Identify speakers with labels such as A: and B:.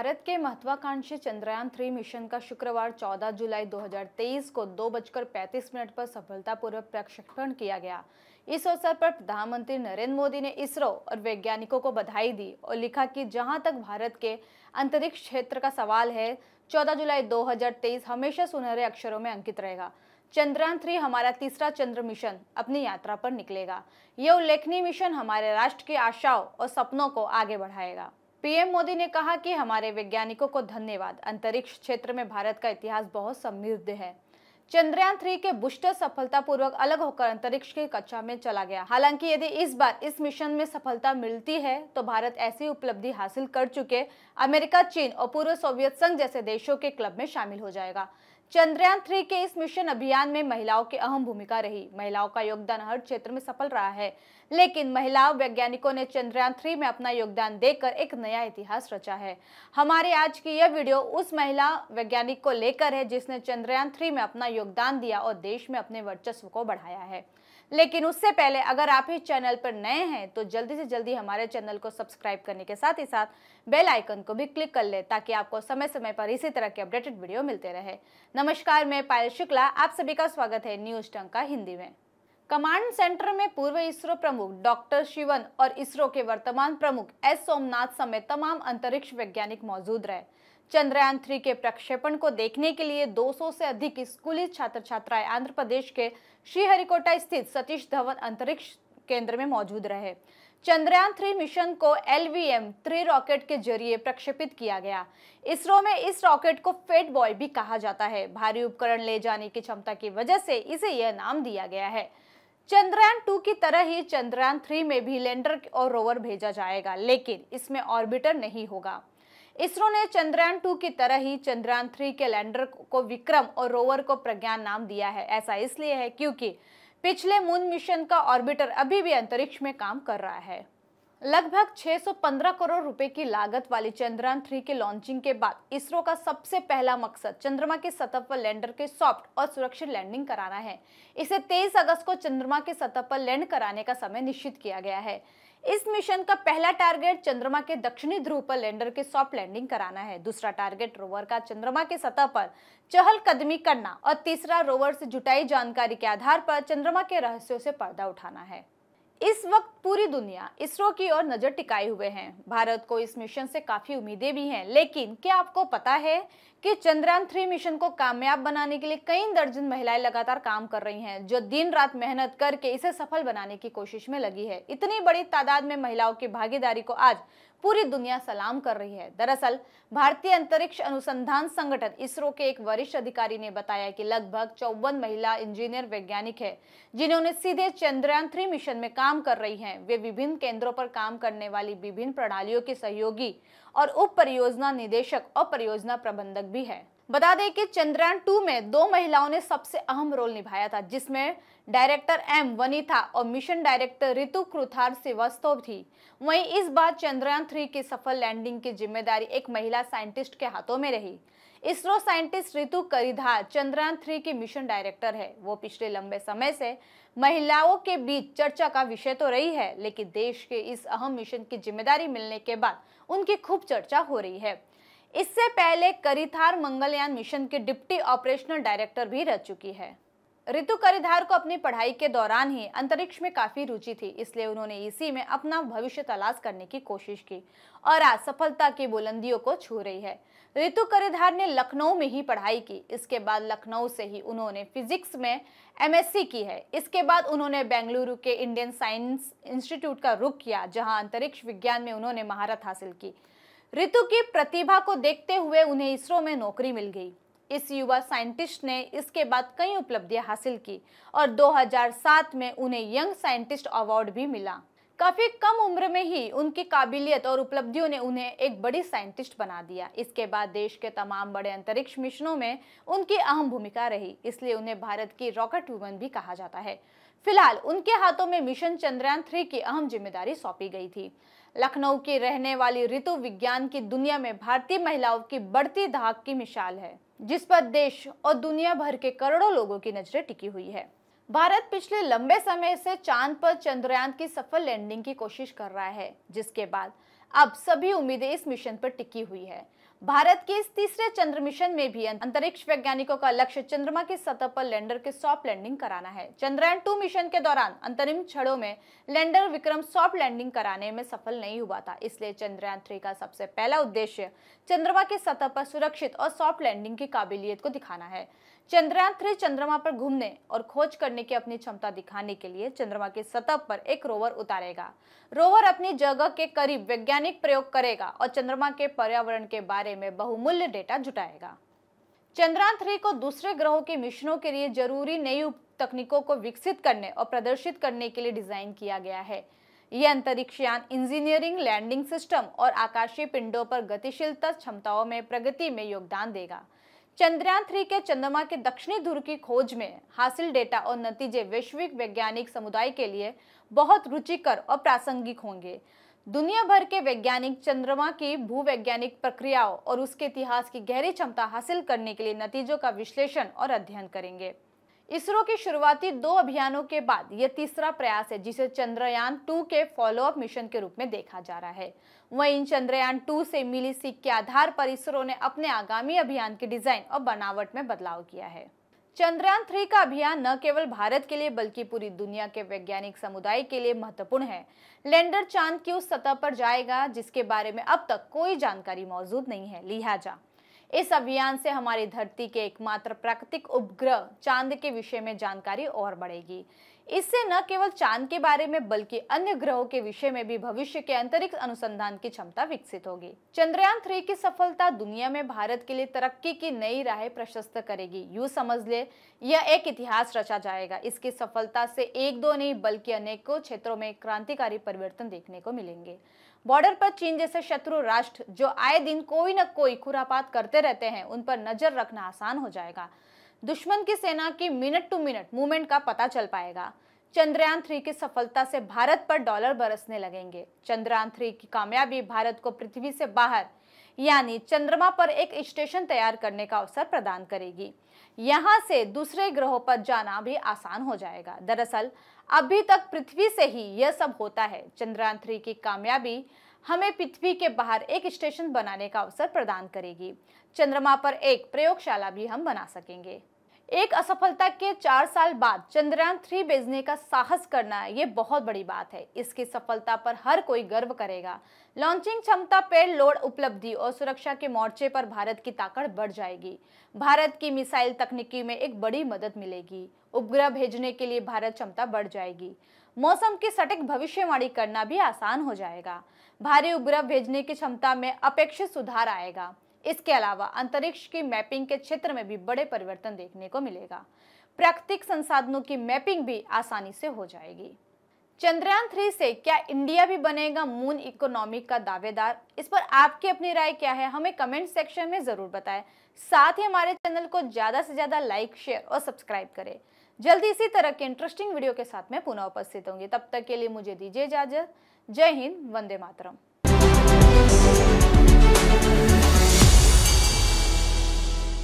A: भारत के महत्वाकांक्षी चंद्रयान-3 मिशन का शुक्रवार 14 जुलाई 2023 को 2:35 पर सफलतापूर्वक प्रक्षेपण किया गया। इस अवसर पर प्रधानमंत्री नरेंद्र मोदी ने इसरो और वैज्ञानिकों को बधाई दी और लिखा कि जहां तक भारत के अंतरिक्ष क्षेत्र का सवाल है, 14 जुलाई 2023 हमेशा सुनहरे अक्षरों में अंकित रहेगा। चंद्रयान-3 हमारा तीसरा चंद्र मिशन अपनी यात्रा पर निकलेगा। यह उल्लेखनीय मिशन हमारे राष्ट्र की आशाओं और सपनों को आगे बढ़ाएगा। पीएम मोदी ने कहा कि हमारे वैज्ञानिकों को धन्यवाद। अंतरिक्ष क्षेत्र में भारत का इतिहास बहुत समृद्ध है। चंद्रयान-3 के बूस्टर सफलतापूर्वक अलग होकर अंतरिक्ष की कक्षा में चला गया। हालांकि यदि इस बार इस मिशन में सफलता मिलती है तो भारत ऐसी उपलब्धि हासिल कर चुके अमेरिका, चीन और पूर्व सोवियत संघ जैसे देशों के क्लब में शामिल हो जाएगा। चंद्रयान-3 के इस मिशन अभियान में महिलाओं की अहम भूमिका रही। महिलाओं का योगदान हर क्षेत्र में सफल रहा है, लेकिन महिला वैज्ञानिकों ने चंद्रयान-3 में अपना योगदान देकर एक नया इतिहास रचा है। हमारी आज की यह वीडियो उस महिला वैज्ञानिक को लेकर है जिसने चंद्रयान-3 में अपना योगदान दिया और देश में अपने वर्चस्व को बढ़ाया है। लेकिन उससे पहले अगर आप इस चैनल पर नए हैं तो जल्दी से जल्दी हमारे चैनल को सब्सक्राइब करने के साथ ही साथ बेल आइकन को भी क्लिक कर ले ताकि आपको समय समय पर इसी तरह के अपडेटेड वीडियो मिलते रहे। नमस्कार, मैं पायल शुक्ला, आप सभी का स्वागत है न्यूज टंका हिंदी में। कमांड सेंटर में पूर्व इसरो प्रमुख डॉक्टर शिवन और इसरो के वर्तमान प्रमुख एस सोमनाथ समेत तमाम अंतरिक्ष वैज्ञानिक मौजूद रहे। चंद्रयान-3 के प्रक्षेपण को देखने के लिए 200 से अधिक स्कूली छात्र छात्राएं आंध्र प्रदेश के श्रीहरिकोटा स्थित सतीश धवन अंतरिक्ष केंद्र में मौजूद रहे। चंद्रयान-3 मिशन को LVM-3 रॉकेट के जरिए प्रक्षेपित किया गया। इसरो में इस रॉकेट को फेट बॉय भी कहा जाता है। भारी उपकरण ले जाने की क्षमता की वजह से इसे यह नाम दिया गया है। चंद्रयान-2 की तरह ही चंद्रयान-3 में भी लैंडर और रोवर भेजा जाएगा, लेकिन इसमें ऑर्बिटर नहीं होगा। इसरो ने चंद्रयान-2 की तरह ही चंद्रयान-3 के लैंडर को विक्रम और रोवर को प्रज्ञान नाम दिया है। ऐसा इसलिए है क्योंकि पिछले मून मिशन का ऑर्बिटर अभी भी अंतरिक्ष में काम कर रहा है। लगभग 615 करोड़ रुपए की लागत वाली चंद्रयान-3 के लॉन्चिंग के बाद इसरो का सबसे पहला मकसद चंद्रमा की सतह पर लैंडर के सॉफ्ट और सुरक्षित लैंडिंग कराना है। इसे 23 अगस्त को चंद्रमा की सतह पर लैंड कराने का समय निश्चित किया गया है। इस मिशन का पहला टारगेट चंद्रमा के दक्षिणी ध्रुव पर लैंडर के सॉफ्ट लैंडिंग कराना है। दूसरा टारगेट रोवर का चंद्रमा की सतह पर चहलकदमी करना और तीसरा रोवर से जुटाई जानकारी के आधार पर चंद्रमा के रहस्यों से पर्दा उठाना है। इस वक्त पूरी दुनिया इसरो की ओर नजर टिकाए हुए है। भारत को इस मिशन से काफी उम्मीदें भी हैं, लेकिन क्या आपको पता है कि चंद्रयान-3 मिशन को कामयाब बनाने के लिए कई दर्जन महिलाएं लगातार काम कर रही हैं, जो दिन रात मेहनत करके इसे सफल बनाने की कोशिश में लगी है। इतनी बड़ी तादाद में महिलाओं की भागीदारी को आज पूरी दुनिया सलाम कर रही है। दरअसल भारतीय अंतरिक्ष अनुसंधान संगठन इसरो के एक वरिष्ठ अधिकारी ने बताया कि लगभग 54 महिला इंजीनियर वैज्ञानिक है जिन्होंने सीधे चंद्रयान-3 मिशन में काम कर रही हैं। वे विभिन्न केंद्रों पर काम करने वाली विभिन्न प्रणालियों की सहयोगी और उप परियोजना निदेशक और परियोजना प्रबंधक भी है। बता दें कि चंद्रयान-2 में 2 महिलाओं ने सबसे अहम रोल निभाया था, जिसमें डायरेक्टर M वनिथा और मिशन डायरेक्टर ऋतु कृथार श्रीवास्तव थी। वहीं इस बार चंद्रयान-3 की सफल लैंडिंग की जिम्मेदारी एक महिला साइंटिस्ट के हाथों में रही। इसरो साइंटिस्ट ऋतु करिधार चंद्रयान-3 की मिशन डायरेक्टर है। वो पिछले लंबे समय से महिलाओं के बीच चर्चा का विषय तो रही है, लेकिन देश के इस अहम मिशन की जिम्मेदारी मिलने के बाद उनकी खूब चर्चा हो रही है। इससे पहले करिधार मंगलयान मिशन के डिप्टी ऑपरेशनल डायरेक्टर भी रह चुकी है। ऋतु करिधार को अपनी पढ़ाई के दौरान ही अंतरिक्ष में काफी रुचि थी, इसलिए उन्होंने इसी में अपना भविष्य तलाश करने की कोशिश की और आज सफलता की बुलंदियों को छू रही है। ऋतु करिधार ने लखनऊ में ही पढ़ाई की। इसके बाद लखनऊ से ही उन्होंने फिजिक्स में MSc की है। इसके बाद उन्होंने बेंगलुरु के इंडियन साइंस इंस्टीट्यूट का रुख किया, जहां अंतरिक्ष विज्ञान में उन्होंने महारत हासिल की। ऋतु की प्रतिभा को देखते हुए उन्हें इसरो में नौकरी मिल गई। इस युवा साइंटिस्ट ने इसके बाद कई उपलब्धियां हासिल की और 2007 में उन्हें यंग साइंटिस्ट अवार्ड भी मिला। काफी कम उम्र में ही उनकी काबिलियत और उपलब्धियों ने उन्हें एक बड़ी साइंटिस्ट बना दिया। इसके बाद देश के तमाम बड़े अंतरिक्ष मिशनों में उनकी अहम भूमिका रही, इसलिए उन्हें भारत की रॉकेट वुमन भी कहा जाता है। फिलहाल उनके हाथों में मिशन चंद्रयान-3 की अहम जिम्मेदारी सौंपी गई थी। लखनऊ की रहने वाली ऋतु विज्ञान की दुनिया में भारतीय महिलाओं की बढ़ती धाक की मिसाल है, जिस पर देश और दुनिया भर के करोड़ों लोगों की नजरें टिकी हुई है। भारत पिछले लंबे समय से चांद पर चंद्रयान की सफल लैंडिंग की कोशिश कर रहा है, जिसके बाद अब सभी उम्मीदें इस मिशन पर टिकी हुई है। भारत के इस तीसरे चंद्र मिशन में भी अंतरिक्ष वैज्ञानिकों का लक्ष्य चंद्रमा की सतह पर लैंडर के सॉफ्ट लैंडिंग कराना है। चंद्रयान 2 मिशन के दौरान अंतरिम क्षणों में लैंडर विक्रम सॉफ्ट लैंडिंग कराने में सफल नहीं हुआ था, इसलिए चंद्रयान 3 का सबसे पहला उद्देश्य चंद्रमा की सतह पर सुरक्षित और सॉफ्ट लैंडिंग की काबिलियत को दिखाना है। चंद्रयान 3 चंद्रमा पर घूमने और खोज करने की अपनी क्षमता दिखाने के लिए चंद्रमा की सतह पर एक रोवर उतारेगा। रोवर अपनी जगह के करीब वैज्ञानिक प्रयोग करेगा और चंद्रमा के पर्यावरण के बारे में बहुमूल्य डेटा जुटाएगा। चंद्रयान 3 को दूसरे ग्रहों के मिशनों के लिए जरूरी नई तकनीकों को विकसित करने और प्रदर्शित करने के लिए डिजाइन किया गया है। यह अंतरिक्ष यान इंजीनियरिंग, लैंडिंग सिस्टम और आकाशीय पिंडों पर गतिशीलता क्षमताओं में प्रगति में योगदान देगा। चंद्रयान 3 के चंद्रमा के दक्षिणी ध्रुव की खोज में हासिल डेटा और नतीजे वैश्विक वैज्ञानिक समुदाय के लिए बहुत रुचिकर और प्रासंगिक होंगे। दुनिया भर के वैज्ञानिक चंद्रमा की भूवैज्ञानिक प्रक्रियाओं और उसके इतिहास की गहरी क्षमता हासिल करने के लिए नतीजों का विश्लेषण और अध्ययन करेंगे। इसरो के शुरुआती 2 अभियानों के बाद यह तीसरा प्रयास है जिसे चंद्रयान 2 के फॉलोअप मिशन के रूप में देखा जा रहा है। वहीं चंद्रयान 2 से मिली सीख के आधार पर इसरो ने अपने आगामी अभियान के डिजाइन और बनावट में बदलाव किया है। चंद्रयान 3 का अभियान न केवल भारत के लिए बल्कि पूरी दुनिया के वैज्ञानिक समुदाय के लिए महत्वपूर्ण है। लैंडर चांद की उस सतह पर जाएगा जिसके बारे में अब तक कोई जानकारी मौजूद नहीं है। लिहाजा इस अभियान से हमारी धरती के एकमात्र प्राकृतिक उपग्रह चांद के विषय में जानकारी और बढ़ेगी। इससे न केवल चांद के बारे में बल्कि अन्य ग्रहों के विषय में भी भविष्य के अंतरिक्ष अनुसंधान की क्षमता विकसित होगी। चंद्रयान 3 की सफलता दुनिया में भारत के लिए तरक्की की नई राहें प्रशस्त करेगी। यूं समझ ले, यह एक इतिहास रचा जाएगा। इसकी सफलता से 1-2 नहीं बल्कि अनेकों क्षेत्रों में क्रांतिकारी परिवर्तन देखने को मिलेंगे। बॉर्डर पर चीन जैसे शत्रु राष्ट्र जो आए दिन कोई न कोई खुरापात करते रहते हैं, उन पर नजर रखना आसान हो जाएगा। दुश्मन की सेना की मिनट टू मिनट मूवमेंट का पता चल पाएगा। चंद्रयान 3 की सफलता से भारत पर डॉलर बरसने लगेंगे। चंद्रयान 3 की कामयाबी भारत को पृथ्वी से बाहर यानी चंद्रमा पर एक स्टेशन तैयार करने का अवसर प्रदान करेगी। यहां से दूसरे ग्रहों पर जाना भी आसान हो जाएगा। दरअसल अभी तक पृथ्वी से ही यह सब होता है। चंद्रयान 3 की कामयाबी हमें पृथ्वी के बाहर एक स्टेशन बनाने का अवसर प्रदान करेगी। चंद्रमा पर एक प्रयोगशाला भी हम बना सकेंगे। एक असफलता के 4 साल बाद चंद्रयान 3 भेजने का साहस करना ये बहुत बड़ी बात है। इसकी सफलता पर हर कोई गर्व करेगा। लॉन्चिंग क्षमता, पेलोड उपलब्धि और सुरक्षा के मोर्चे पर भारत की ताकत बढ़ जाएगी। भारत की मिसाइल तकनीकी में एक बड़ी मदद मिलेगी। उपग्रह भेजने के लिए भारत क्षमता बढ़ जाएगी। मौसम की सटीक भविष्यवाणी करना भी आसान हो जाएगा। भारी उपग्रह भेजने की क्षमता में अपेक्षित सुधार आएगा। इसके अलावा अंतरिक्ष की मैपिंग के क्षेत्र में भी बड़े परिवर्तन देखने को मिलेगा। प्राकृतिक संसाधनों की मैपिंग भी आसानी से हो जाएगी। चंद्रयान 3 से क्या इंडिया भी बनेगा मून इकोनॉमी का दावेदार? इस पर आपकी अपनी राय क्या है, हमें कमेंट सेक्शन में जरूर बताएं। साथ ही हमारे चैनल को ज्यादा से ज्यादा लाइक, शेयर और सब्सक्राइब करें। जल्दी इसी तरह के इंटरेस्टिंग वीडियो के साथ मैं पुनः उपस्थित होंगी। तब तक के लिए मुझे दीजिए इजाजत। जय हिंद, वंदे मातरम।